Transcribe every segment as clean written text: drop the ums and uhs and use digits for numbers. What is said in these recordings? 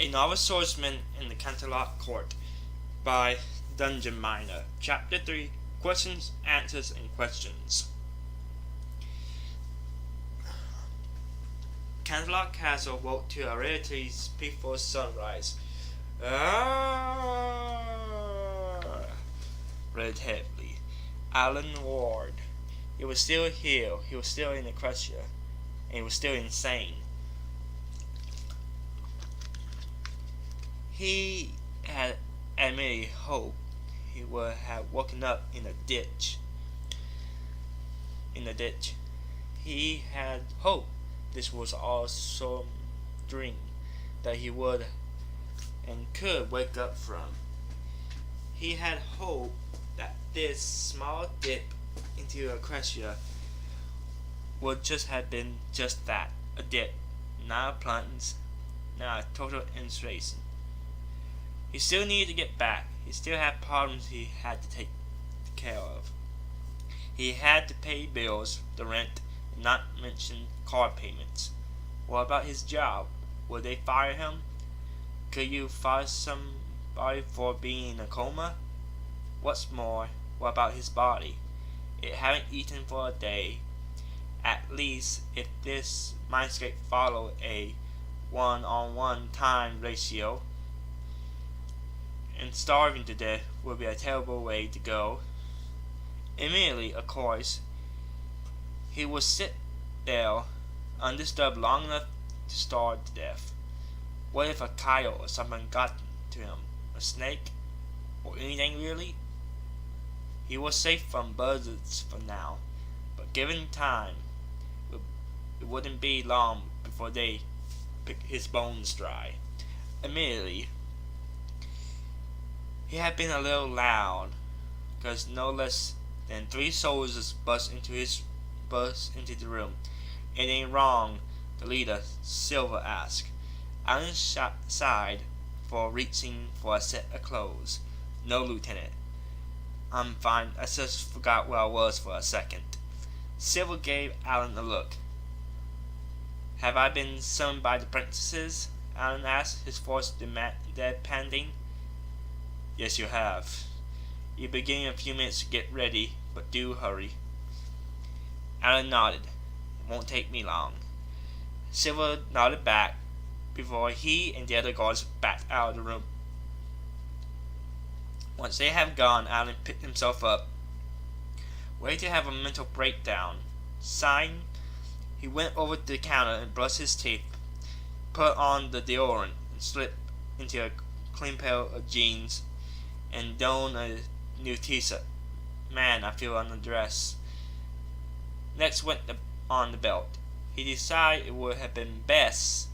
A Novice Swordsman in the Canterlot Court by Dungeon Miner. Chapter 3. Questions, Answers, and Questions. Canterlot Castle woke to a relatively peaceful sunrise. Relatively. Alan Ward. He was still here. He was still in the Ecclesia. And he was still insane. He had admitted hope he would have woken up in a ditch. He had hope this was all some dream that he would and could wake up from. He had hope that this small dip into Ecclesia would just have been just that, a dip, not a plunge, not a total installation. He still needed to get back. He still had problems he had to take care of. He had to pay bills, the rent, and not mention car payments. What about his job? Would they fire him? Could you fire somebody for being in a coma? What's more, what about his body? It hadn't eaten for a day. At least, if this mindscape followed a 1-on-1 time ratio, and starving to death would be a terrible way to go. Immediately, of course, he would sit there undisturbed long enough to starve to death. What if a coyote or something got to him? A snake? Or anything really? He was safe from buzzards for now, but given time, it wouldn't be long before they picked his bones dry. Immediately, he had been a little loud, because no less than 3 soldiers burst into the room. "It ain't wrong," the leader, Silver, asked. Alan sighed for reaching for a set of clothes. "No, Lieutenant. I'm fine. I just forgot where I was for a second." Silver gave Alan a look. "Have I been summoned by the princesses?" Alan asked, his voice deadpanning. "Yes, you have. You'll begin in a few minutes to get ready, but do hurry." Alan nodded. "It won't take me long." Silver nodded back before he and the other guards backed out of the room. Once they had gone, Alan picked himself up, ready to have a mental breakdown. Sighing, he went over to the counter and brushed his teeth, put on the deodorant, and slipped into a clean pair of jeans and donned a new t-shirt. "Man, I feel underdressed." Next went on the belt. He decided it would have been best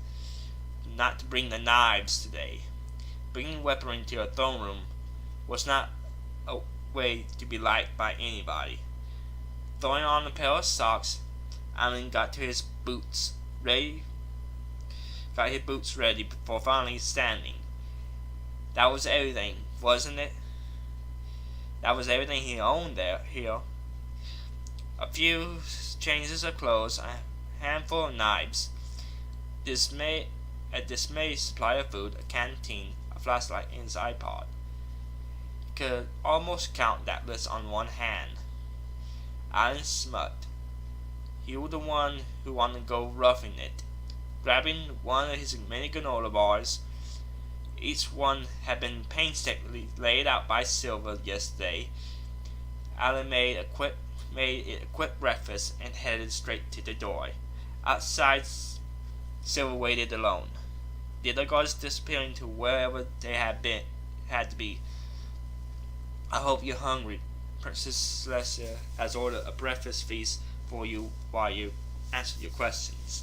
not to bring the knives today. Bringing weaponry to a throne room was not a way to be liked by anybody. Throwing on a pair of socks, Alan got his boots ready before finally standing. That was everything, wasn't it? That was everything he owned here. A few changes of clothes, a handful of knives, a dismayed supply of food, a canteen, a flashlight, and his iPod. Could almost count that list on one hand. Alan smirked. He was the one who wanted to go roughing it. Grabbing one of his many granola bars, each one had been painstakingly laid out by Silver yesterday, Alan made it a quick breakfast and headed straight to the door. Outside, Silver waited alone. The other guards disappearing to wherever they had to be. "I hope you're hungry. Princess Celestia has ordered a breakfast feast for you while you answer your questions."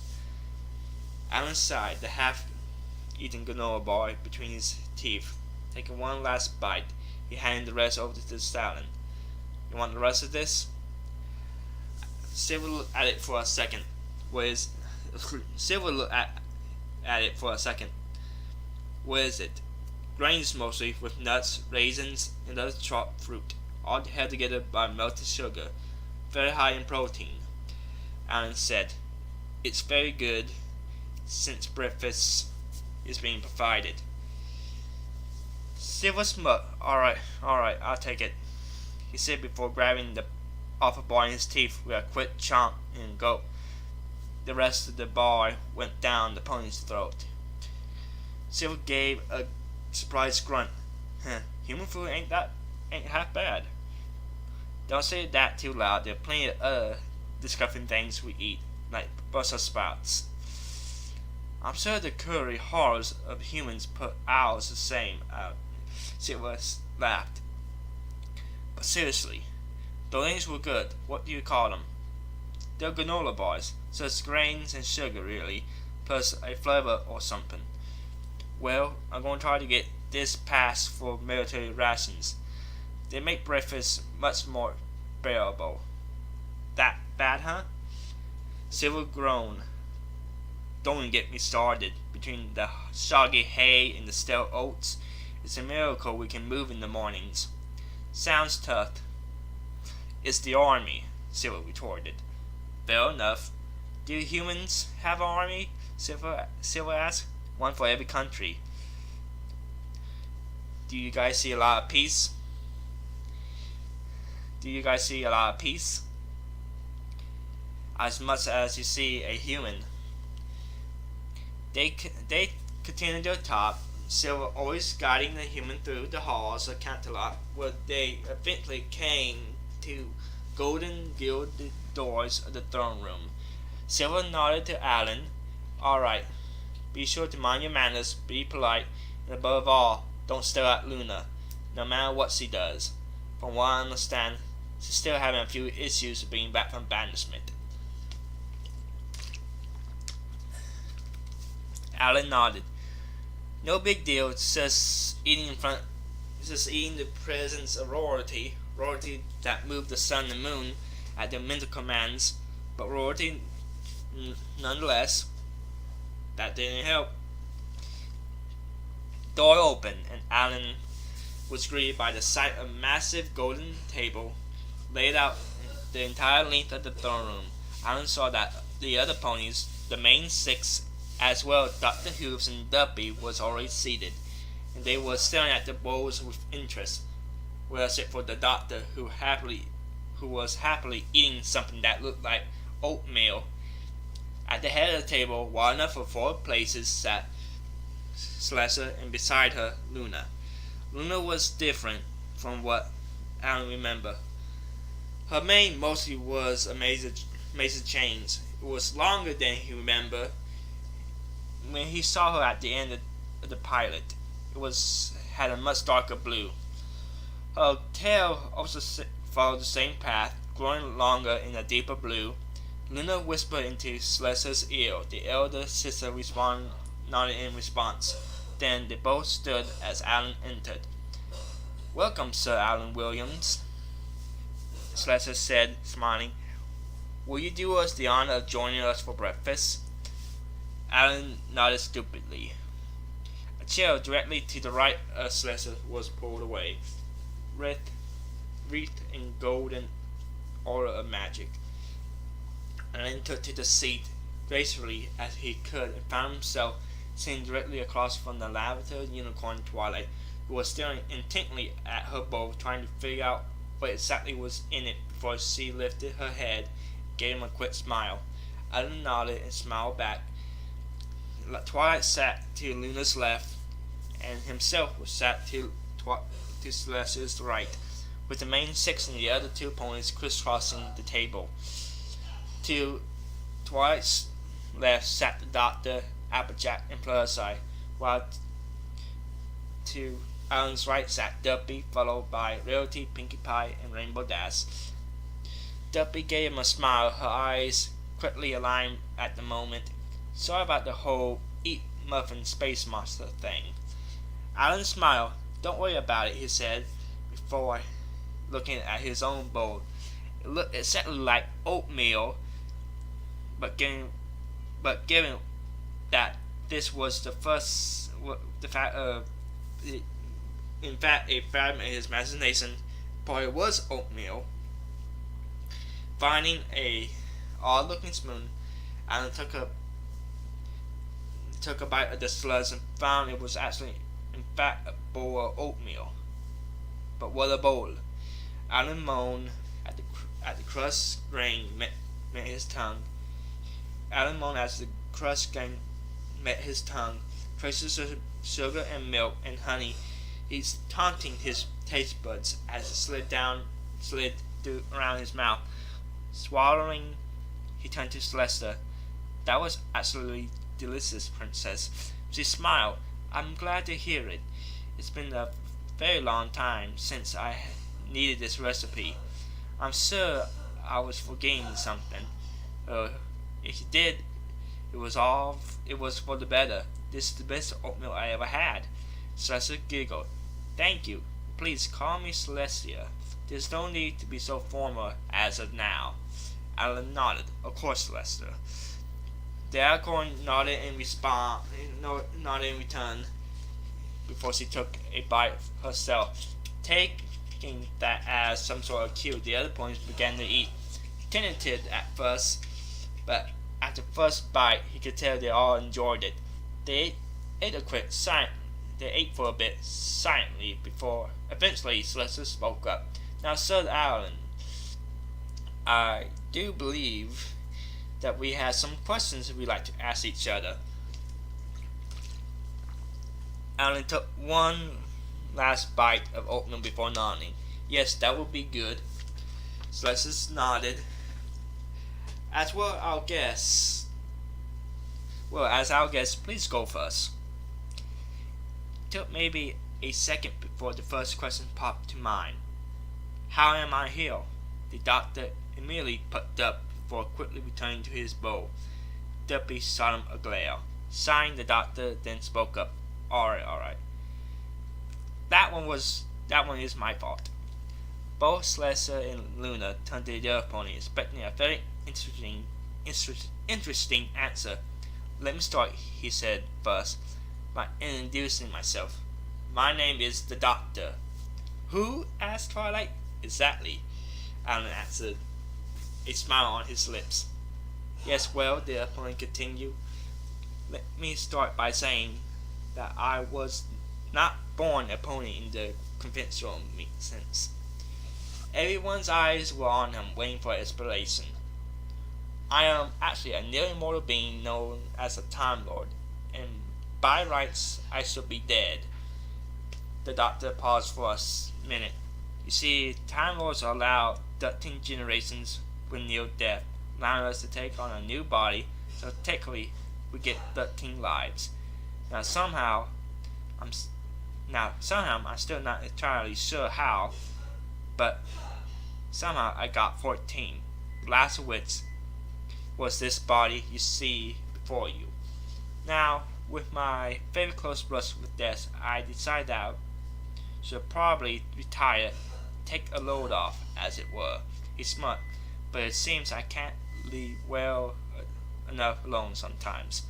Alan sighed, the half-eaten granola bar between his teeth. Taking one last bite, he handed the rest over to the stallion. "You want the rest of this?" Silver looked at it for a second. What is it? "Grains mostly, with nuts, raisins, and other chopped fruit, all held together by melted sugar. Very high in protein," Alan said. "It's very good, since breakfast is being provided. Silver smut. Alright, I'll take it, he said before grabbing the off a bar in his teeth with a quick chomp and gulp. The rest of the bar went down the pony's throat. Silver gave a surprised grunt. Human food ain't half bad. Don't say that too loud. There are plenty of other disgusting things we eat, like Brussels sprouts. I'm sure the curry horrors of humans put ours the same out. Silver laughed. But seriously, those things were good. What do you call them? They're granola bars, so it's grains and sugar really, plus a flavor or something. Well, I'm going to try to get this passed for military rations. They make breakfast much more bearable. That bad, huh? Silver groaned. Don't get me started. Between the soggy hay and the stale oats, it's a miracle we can move in the mornings. Sounds tough. It's the army, Silver retorted. Fair enough. Do humans have an army? Silver asked. One for every country. Do you guys see a lot of peace? As much as you see a human. They continued their talk, Silver always guiding the human through the halls of Canterlot, where they eventually came to golden gilded doors of the throne room. Silver nodded to Alan. Alright, be sure to mind your manners, be polite, and above all, don't stare at Luna, no matter what she does. From what I understand, she's still having a few issues being back from banishment. Alan nodded. No big deal, it's just eating the presence of royalty that moved the sun and moon at their mental commands, but royalty nonetheless. That didn't help. Door opened, and Alan was greeted by the sight of a massive golden table laid out the entire length of the throne room. Alan saw that the other ponies, the main six, as well as Dr. Hooves and Duppy, was already seated, and they were staring at the bowls with interest, well except for the doctor, who was happily eating something that looked like oatmeal. At the head of the table, wide enough for 4 places, sat Celesta, and beside her, Luna. Luna was different from what Alan remembered. Her mane mostly was a maze of chains. It was longer than he remembered when he saw her at the end of the pilot. It had a much darker blue. Her tail also followed the same path, growing longer in a deeper blue. Luna whispered into Celesta's ear. The elder sister nodded in response. Then they both stood as Alan entered. Welcome, Sir Alan Williams, Celesta said, smiling. Will you do us the honor of joining us for breakfast? Alan nodded stupidly. A chair directly to the right of Celesta was pulled away, wreathed in golden aura of magic. Alan took to the seat gracefully as he could and found himself sitting directly across from the lavender unicorn Twilight, who was staring intently at her bowl, trying to figure out what exactly was in it before she lifted her head and gave him a quick smile. Alan nodded and smiled back. Twilight sat to Luna's left, and himself was sat to Celeste's right, with the main 6 and the other 2 ponies crisscrossing the table. To Twilight's left sat the Doctor, Applejack, and Pluralsight, while to Alan's right sat Duppy, followed by Rarity, Pinkie Pie, and Rainbow Dash. Duppy gave him a smile, her eyes quickly aligned at the moment. Sorry about the whole eat muffin space monster thing. Alan smiled. Don't worry about it, he said, before looking at his own bowl. It looked exactly like oatmeal, but given that this was the first, in fact, a fragment of his imagination, probably was oatmeal. Finding a odd-looking spoon, Alan took took a bite of the sludge and found it was actually, in fact, a bowl of oatmeal. But what a bowl! Alan moaned at the crust grain met his tongue. Alan moaned as the crust grain met his tongue. Traces of sugar and milk and honey. He's taunting his taste buds as it slid through around his mouth. Swallowing, he turned to Celesta. "That was absolutely delicious, Princess." She smiled. "I'm glad to hear it. It's been a very long time since I needed this recipe. I'm sure I was forgetting something. If you did, it was for the better. This is the best oatmeal I ever had." Celestia giggled. "Thank you. Please call me Celestia. There's no need to be so formal as of now." Alan nodded. "Of course, Celestia." The acorn nodded in return before she took a bite herself. Taking that as some sort of cue, the other ponies began to eat. Tentative at first, but at the first bite, he could tell they all enjoyed it. They ate for a bit silently before eventually Celestia spoke up. "Now, Sir Alan, I do believe that we have some questions we'd like to ask each other." Alan took one last bite of oatmeal before nodding. "Yes, that would be good." Celestia nodded. As our guest, please go first." It took maybe a second before the first question popped to mind. "How am I here?" The doctor immediately perked up before quickly returning to his bowl. Duppy shot him a glare. Sighing, the doctor then spoke up. All right. That one is my fault." Both Celestia and Luna turned to the other pony, expecting a very interesting answer. "Let me start," he said first, "by introducing myself. My name is the Doctor." "Who?" asked Twilight. "Exactly," Alan answered, a smile on his lips. "Yes, well," the other pony continued, "let me start by saying that I was not born a pony in the conventional sense. Everyone's eyes were on him, waiting for explanation. I am actually a near immortal being known as a Time Lord, and by rights I should be dead." The doctor paused for a minute. "You see, Time Lords are allowed 13 generations when near death, allowing us to take on a new body, so technically we get 13 lives. Now somehow I'm still not entirely sure how, but somehow I got 14, the last of which was this body you see before you. Now, with my very close brush with death, I decided that I should probably retire, take a load off, as it were." He smirked. "But it seems I can't leave well enough alone sometimes.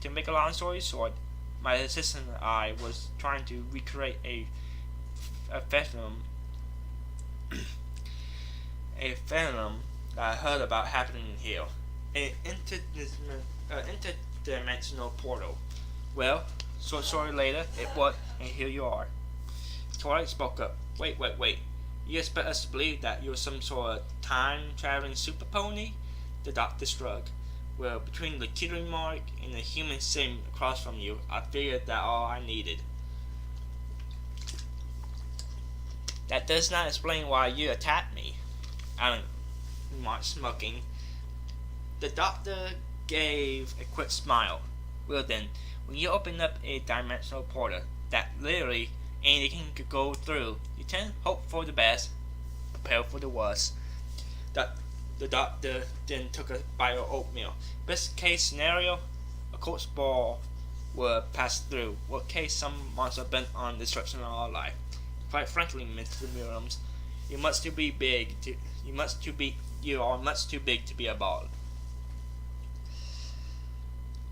To make a long story short, my assistant and I was trying to recreate a phenomenon that I heard about happening here. An interdimensional portal. Well, shortly later, it worked, and here you are." Twilight spoke up. Wait. You expect us to believe that you're some sort of time-traveling super pony?" The doctor shrugged. "Well, between the Ch.3 mark and the human sim across from you, I figured that all I needed." "That does not explain why you attacked me," Alan remarked, smirking. The doctor gave a quick smile. "Well then, when you open up a dimensional portal that literally anything could go through, you tend to hope for the best, prepare for the worst." The doctor then took a bite of oatmeal. "Best case scenario, a quartz ball would pass through. Worst case, some monster bent on destruction of our life. Quite frankly, Mr. Miriams, you are much too big to be a ball."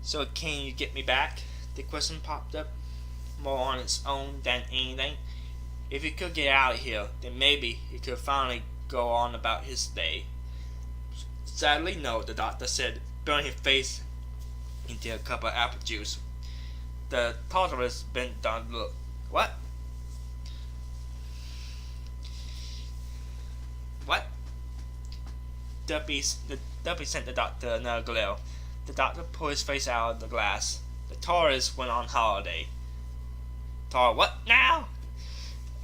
"So can you get me back?" The question popped up, more on its own than anything. "If he could get out of here, then maybe he could finally go on about his day." "Sadly, no," the doctor said, burning his face into a cup of apple juice. The tortoise bent down to look. What? What? The Duppy sent the doctor another glare. The doctor pulled his face out of the glass. The tortoise went on holiday. What now?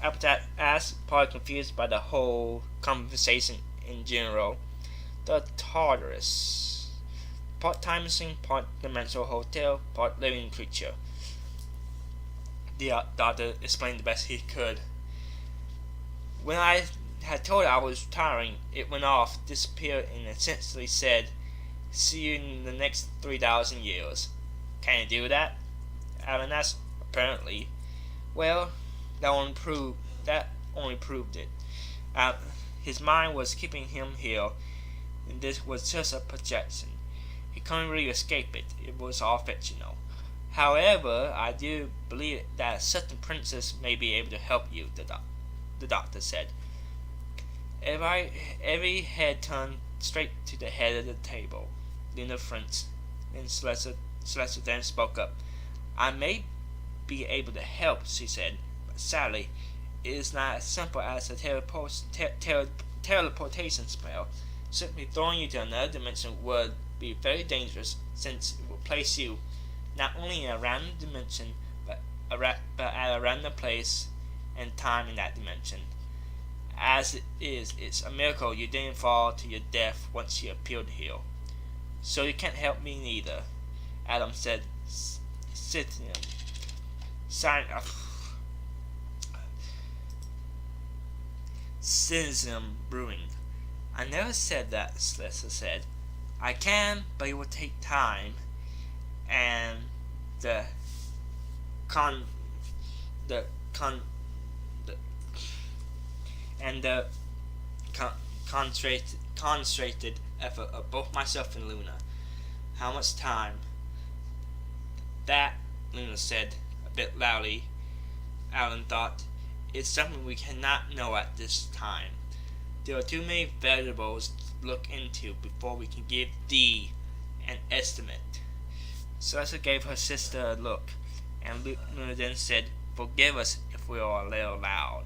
Applejack asked, partly confused by the whole conversation in general. The tortoise. Part time machine, part dimensional hotel, part living creature. The doctor explained the best he could. When I had told her I was retiring, it went off, disappeared, and essentially said, "See you in the next 3,000 years. Can you do that?" Alan asked. Apparently. Well, that only proved it. His mind was keeping him here, and this was just a projection. He couldn't really escape it. It was all fictional. However, I do believe that a certain princess may be able to help you, the doctor said. Every head turned straight to the head of the table. Luna flinched, and Celeste then spoke up. "I may be able to help," she said, "but sadly, it is not as simple as a teleportation spell. Simply throwing you to another dimension would be very dangerous, since it would place you not only in a random dimension, but at a random place and time in that dimension. As it is, it's a miracle you didn't fall to your death once you appeared here. So you can't help me neither," Adam said, cynicism brewing. "I never said that," Celeste said. "I can, but it will take time, and the concentrated effort of both myself and Luna." "How much time?" "That," Luna said, a bit loudly, Alan thought, "is something we cannot know at this time. There are too many variables to look into before we can give thee an estimate." Celeste gave her sister a look, and Luna then said, "Forgive us if we are a little loud."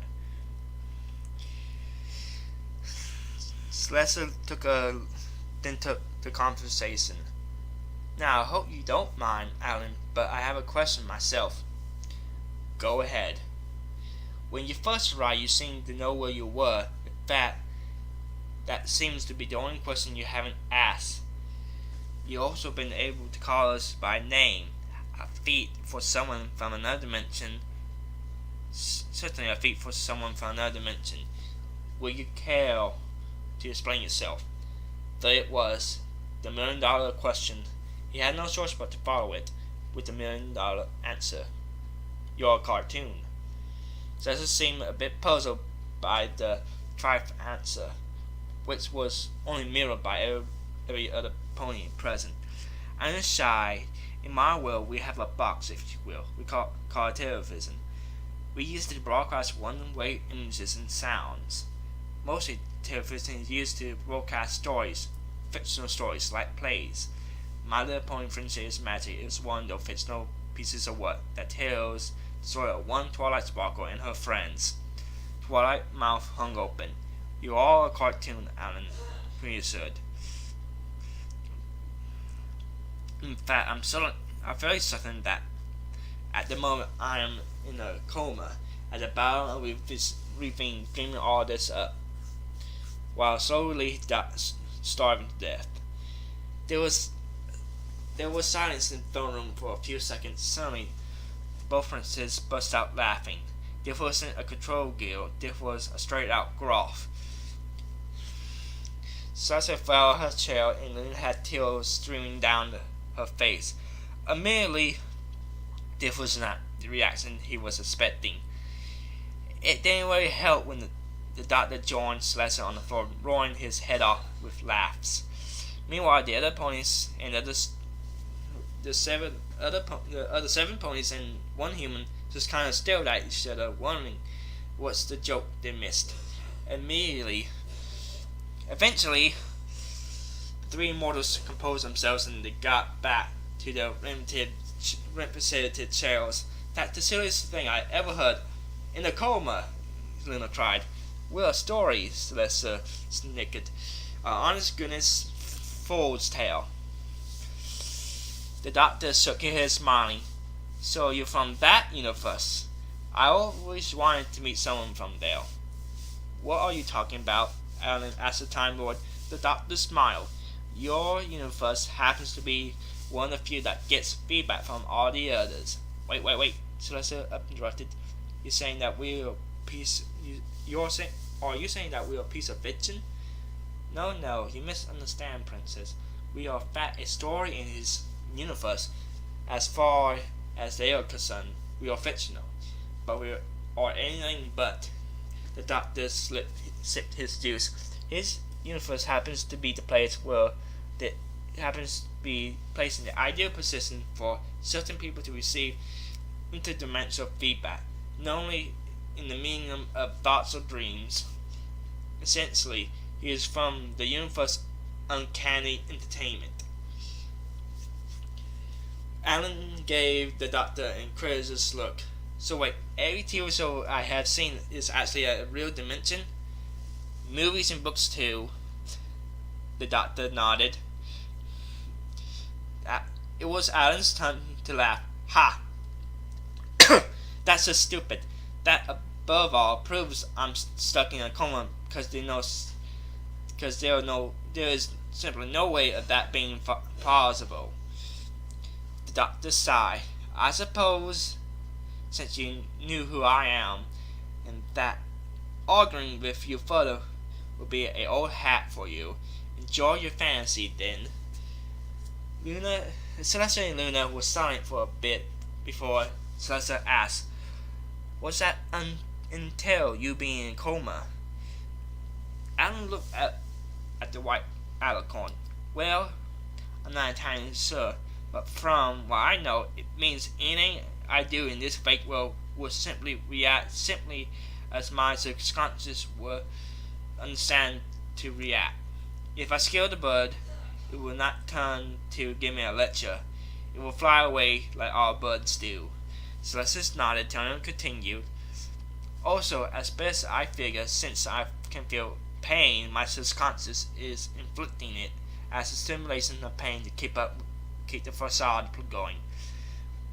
Celeste took the conversation. "Now, I hope you don't mind, Alan, but I have a question myself." "Go ahead." "When you first arrived, you seemed to know where you were. In fact, that seems to be the only question you haven't asked. You've also been able to call us by name, a feat for someone from another dimension. Certainly a feat for someone from another dimension. Will you care to explain yourself?" There it was, the $1,000,000 question. He had no choice but to follow it with the $1,000,000 answer. "You're a cartoon." Cesar seemed a bit puzzled by the trifle answer, which was only mirrored by every other pony present. "I'm shy. In my world, we have a box, if you will. We call it television. We use it to broadcast one-way images and sounds. Mostly, television is used to broadcast stories, fictional stories like plays. My Little Pony Princess Magic is one of those fictional pieces of work that tells the story of one Twilight Sparkle and her friends." Twilight mouth hung open. "You are a cartoon, Alan," he said. "In fact, I'm very certain that at the moment I am in a coma at the bottom of this ravine, dreaming all this up, while slowly starving to death." There was silence in the throne room for a few seconds. Suddenly, both princes burst out laughing. This wasn't a control gear. This was a straight-out groff. Sasha fell out of her chair, and Luna had tears streaming down her face. Immediately, this was not the reaction he was expecting. It didn't really help when the doctor joined Celeste on the floor, roaring his head off with laughs. Meanwhile, the other ponies and the other seven ponies and one human just kind of stared at each other, wondering what's the joke they missed. Eventually, the three immortals composed themselves and they got back to their limited represented Charles. That's the silliest thing I ever heard. In a coma, Luna cried. Well, a story, Celeste snickered. Honest goodness, fool's tale. The doctor shook his head, smiling. So you're from that universe? I always wanted to meet someone from there. What are you talking about? Alan asked the Time Lord. The doctor smiled. Your universe happens to be one of the few that gets feedback from all the others. Wait, Celeste interrupted. You're saying that we're a piece. Are you saying that we're a piece of fiction? No, you misunderstand, Princess. We are a story in his universe. As far as they are concerned, we are fictional, but we are anything but. The doctor sipped his juice. His universe happens to be the place where it happens to be placed in the ideal position for certain people to receive interdimensional feedback, not only in the meaning of thoughts or dreams. Essentially, he is from the universe uncanny entertainment. Alan gave the doctor an incredulous look. So wait, every TV show I have seen is actually a real dimension? Movies and books too. The doctor nodded. It was Alan's turn to laugh. Ha! That's just stupid. That above all proves I'm stuck in a coma because there is simply no way of that being plausible. The doctor sighed. I suppose, since you knew who I am, and that arguing with you further will be an old hat for you. Enjoy your fantasy then. Celeste and Luna were silent for a bit before Celeste asked, "What's that entail, you being in coma?" Alan looked at the white alicorn. Well, I'm not entirely sure, but from what I know, it means anything I do in this fake world will simply react simply as my subconscious will understand to react. If I scare the bird, it will not turn to give me a lecture. It will fly away like all birds do. Celeste nodded, telling him to continue. Also, as best I figure, since I can feel pain, my subconscious is inflicting it as a stimulation of pain to keep the facade going.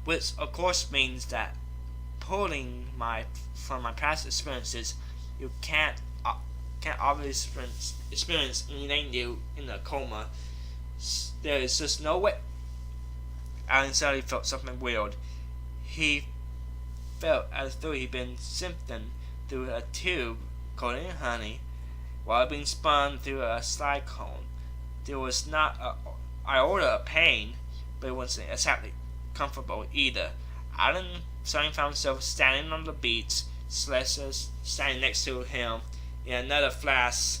Which of course means that pulling from my past experiences, you can't obviously experience anything new in a coma. There is just no way. Alan suddenly felt something weird. He felt as though he'd been sifted through a tube coated in honey while being spun through a slide cone. There was not an iota of pain, but it wasn't exactly comfortable either. Alan suddenly found himself standing on the beach, Celeste standing next to him. In another flash,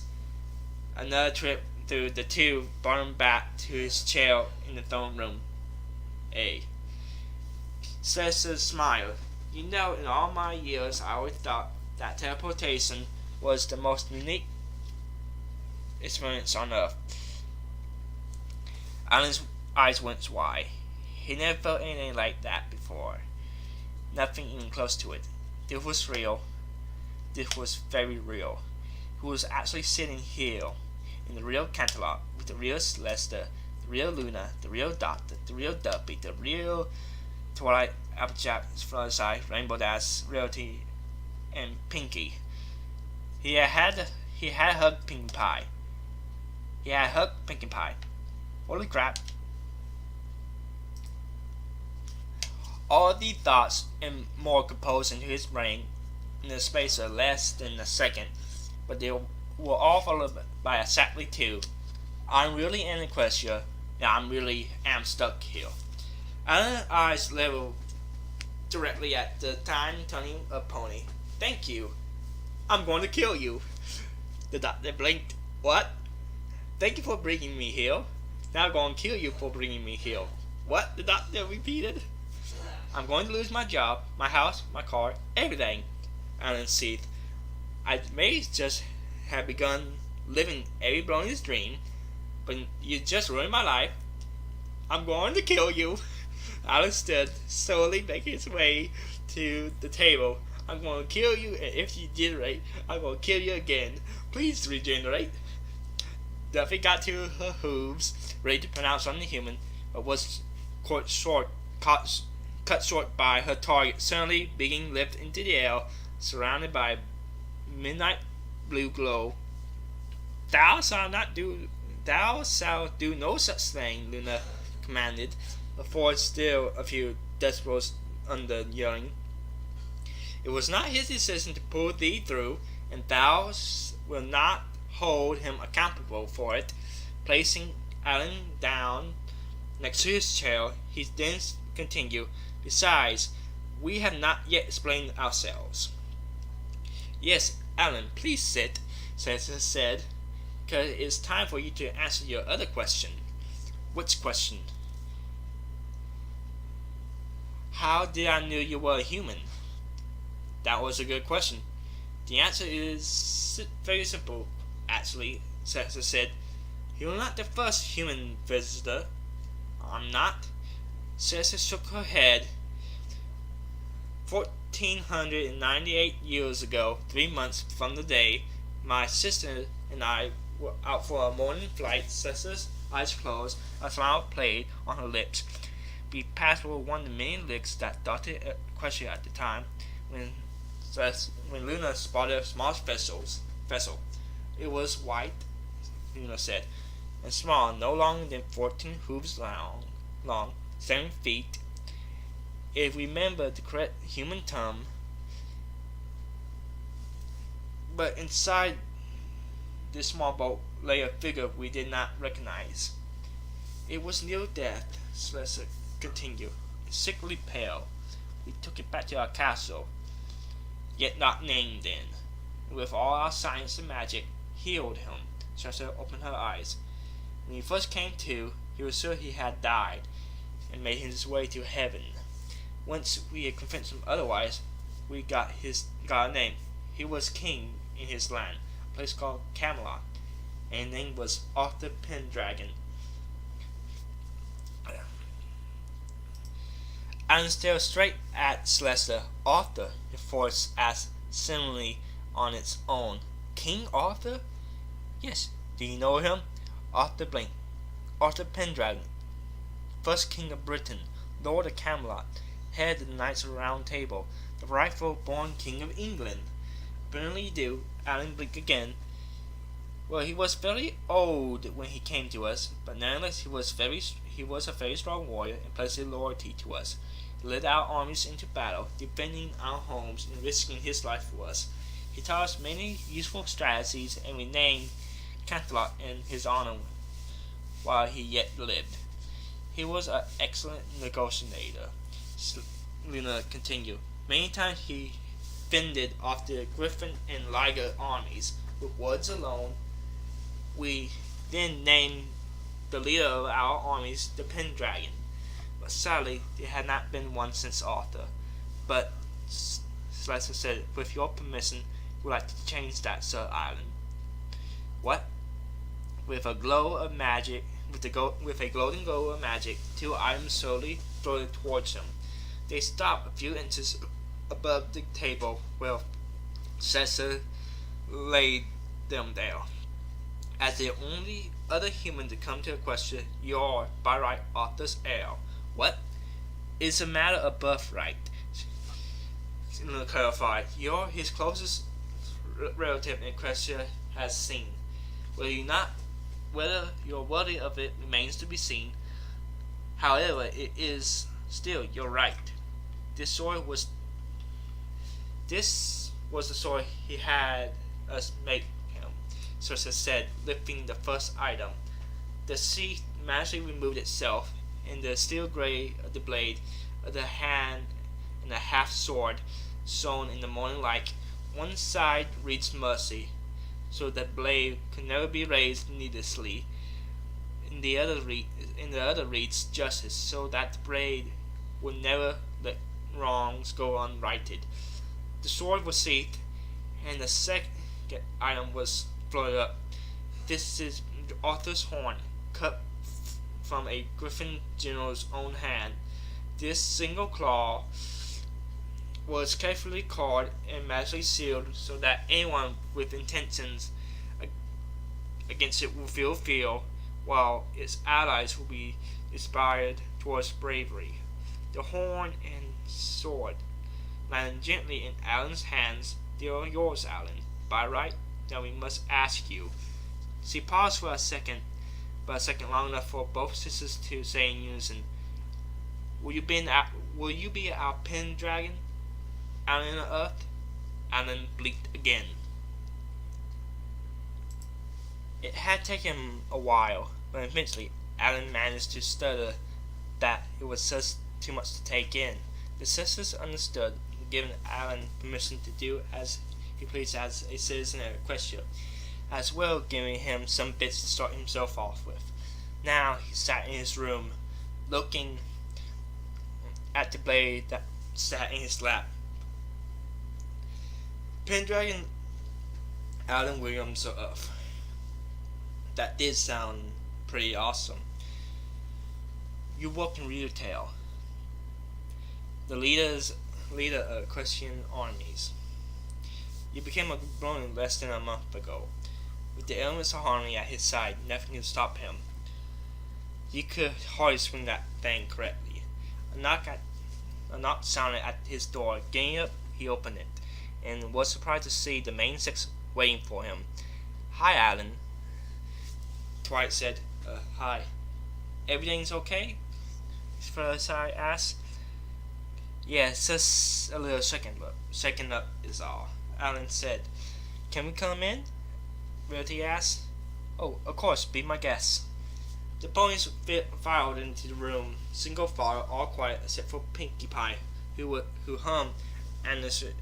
another trip through the tube brought him back to his chair in the throne room. Celeste smiled. You know, in all my years, I always thought that teleportation was the most unique experience on Earth. Alan's eyes went wide. He never felt anything like that before. Nothing even close to it. This was real. This was very real. He was actually sitting here in the real Canterlot with the real Celeste, the real Luna, the real Doctor, the real Duppy, the real Twilight, Applejack, Fluttershy, Rainbow Dash, Rarity, and Pinky. He had hugged Pinkie Pie. Holy crap. All the thoughts and more composed into his brain in the space of less than a second, but they were all followed by exactly two. I'm really in Equestria, and I really am stuck here. Alan's eyes leveled directly at the time turning a pony. Thank you. I'm going to kill you. The doctor blinked. What? Thank you for bringing me here. Now I'm going to kill you for bringing me here. What? The doctor repeated. I'm going to lose my job, my house, my car, everything. Alan seethed. I may just have begun living every brony's dream, but you just ruined my life. I'm going to kill you. Alan stood, slowly making his way to the table. I'm going to kill you, and if you degenerate, I'm going to kill you again. Please regenerate. Duffy got to her hooves, ready to pronounce something human, but was cut short by her target suddenly being lifted into the air, surrounded by midnight blue glow. Thou shalt do no such thing, Luna commanded, before still a few decibels under yelling. It was not his decision to pull thee through, and thou wilt not hold him accountable for it. Placing Alan down next to his chair, he then continued, Besides, we have not yet explained ourselves. Yes, Alan, please sit, Cesar said, because it's time for you to answer your other question. Which question? How did I know you were a human? That was a good question. The answer is very simple, actually, Cesar said. You're not the first human visitor. I'm not. Cesar shook her head. 1498 years ago, 3 months from the day, my sister and I were out for a morning flight. Cesar's eyes closed, a smile played on her lips. We passed over one of the many lakes that dotted Equestria at the time, when Luna spotted a small vessel. It was white, Luna said, and small, no longer than 14 hooves long, 7 feet. If we remember the correct human term, but inside this small boat lay a figure we did not recognize. It was near death, Celeste continued, sickly pale. We took it back to our castle, yet not named then. With all our science and magic, healed him. Celeste opened her eyes. When he first came to, he was sure he had died, and made his way to heaven. Once we had convinced him otherwise, we got a name. He was king in his land, a place called Canterlot, and his name was Arthur Pendragon. Alan stared straight at Celeste. Arthur, his voice asked similarly on its own. King Arthur? Yes. Do you know him? Arthur blinked. Arthur Pendragon, first king of Britain, lord of Camelot, head of the Knights of the Round Table, the rightful born king of England. Apparently you do. Alan blinked again. Well, he was very old when he came to us, but nonetheless he was a very strong warrior and pledged his loyalty to us. He led our armies into battle, defending our homes and risking his life for us. He taught us many useful strategies, and we named Canterlot in his honor while he yet lived. He was an excellent negotiator, Luna continued. Many times he fended off the Griffin and Liger armies with words alone. We then named the leader of our armies the Pendragon, but sadly there had not been one since Arthur. But Celeste said, with your permission, we'd like to change that, Sir Alan. What? With a glow of magic, with a gloating glow of magic, 2 items slowly floated towards him. They stopped a few inches above the table where Cesar laid them there. As the only other human to come to Equestria, you are, by right, Arthur's heir. What? It's a matter of birthright, Luna clarified. You're his closest relative Equestria has seen. Whether you're worthy of it remains to be seen. However, it is still your right. This was the sword he had us make him, Cersei said, lifting the first item. The sheath magically removed itself, and the steel gray of the blade of the hand and a half sword shone in the morning light. One side reads mercy, so that blade could never be raised needlessly. In the other reads justice, so that the blade would never let wrongs go unrighted. The sword was sheathed, and the second item was floated up. This is Arthur's horn, cut from a Griffin general's own hand. This single claw was carefully caught and magically sealed so that anyone with intentions against it will feel fear, while its allies will be inspired towards bravery. The horn and sword landed gently in Alan's hands. They are yours, Alan. By right, now we must ask you. She paused for a second, but a second long enough for both sisters to say in unison, Will you be our Pendragon, Alan in the earth? Alan blinked again. It had taken a while, but eventually Alan managed to stutter that it was just too much to take in. The sisters understood, giving Alan permission to do as he pleased as a citizen of Equestria, as well giving him some bits to start himself off with. Now he sat in his room, looking at the blade that sat in his lap. Pendragon Alan Williams of Earth. That did sound pretty awesome. You work in retail. The leader of Christian armies. You became a Ronin less than a month ago. With the elements of harmony at his side, nothing could stop him. He could hardly swing that thing correctly. A knock sounded at his door. Getting up, he opened it, and was surprised to see the main six waiting for him. Hi, Alan. Twilight said, Hi. Everything's okay? Felicite asked. Yes, just a little shaken up is all, Alan said. Can we come in? Realty asked. Oh, of course, be my guest. The ponies filed into the room, single file, all quiet except for Pinkie Pie, who hummed endlessly.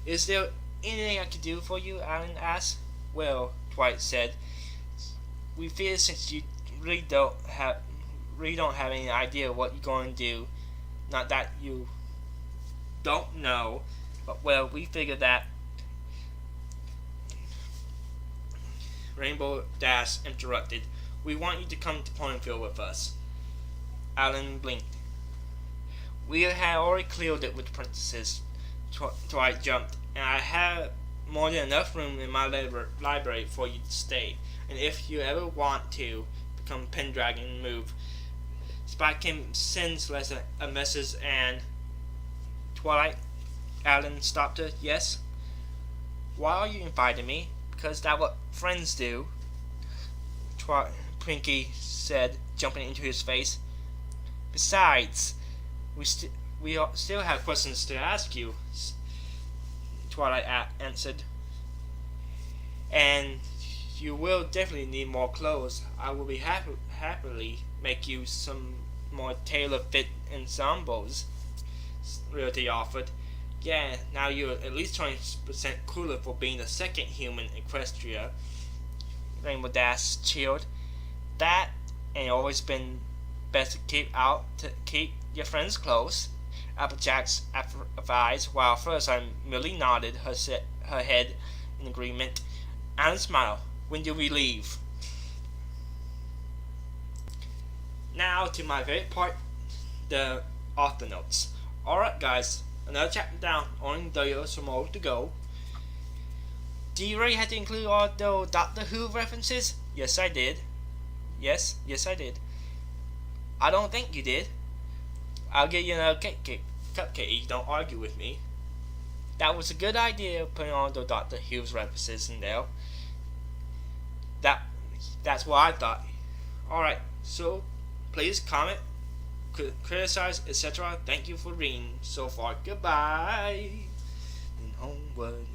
Is there anything I can do for you? Alan asked. Well, Twilight said, we fear since you really don't have any idea what you're going to do. Not that you don't know, but well, we figured that. Rainbow Dash interrupted. We want you to come to Ponyville with us. Alan blinked. We had already cleared it with the princesses. Twilight jumped, and I had more than enough room in my library for you to stay. And if you ever want to become Pendragon and move, Spike can send Celeste a message and... Twilight, Alan stopped her. Yes? Why are you inviting me? Because that's what friends do, Pinkie said, jumping into his face. Besides, we still have questions to ask you, Twilight answered. And you will definitely need more clothes. I will be happily make you some more tailor-fit ensembles, Realty offered. Yeah, now you're at least 20% cooler for being the second human in Equestria, Rainbow Dash chilled. That ain't always been best to keep your friends close, Applejack's advised, while Felicite merely nodded her head in agreement. Alan smiled. When do we leave? Now to my favorite part, the author notes. Alright guys, another chapter down, only there's some more to go. Do you really have to include all the Doctor Who references? Yes I did. Yes I did. I don't think you did. I'll give you another cupcake if you don't argue with me. That was a good idea, putting all the Doctor Who's references in there. That's what I thought. Alright, so please comment, criticize, etc. Thank you for reading so far. Goodbye. And homeward.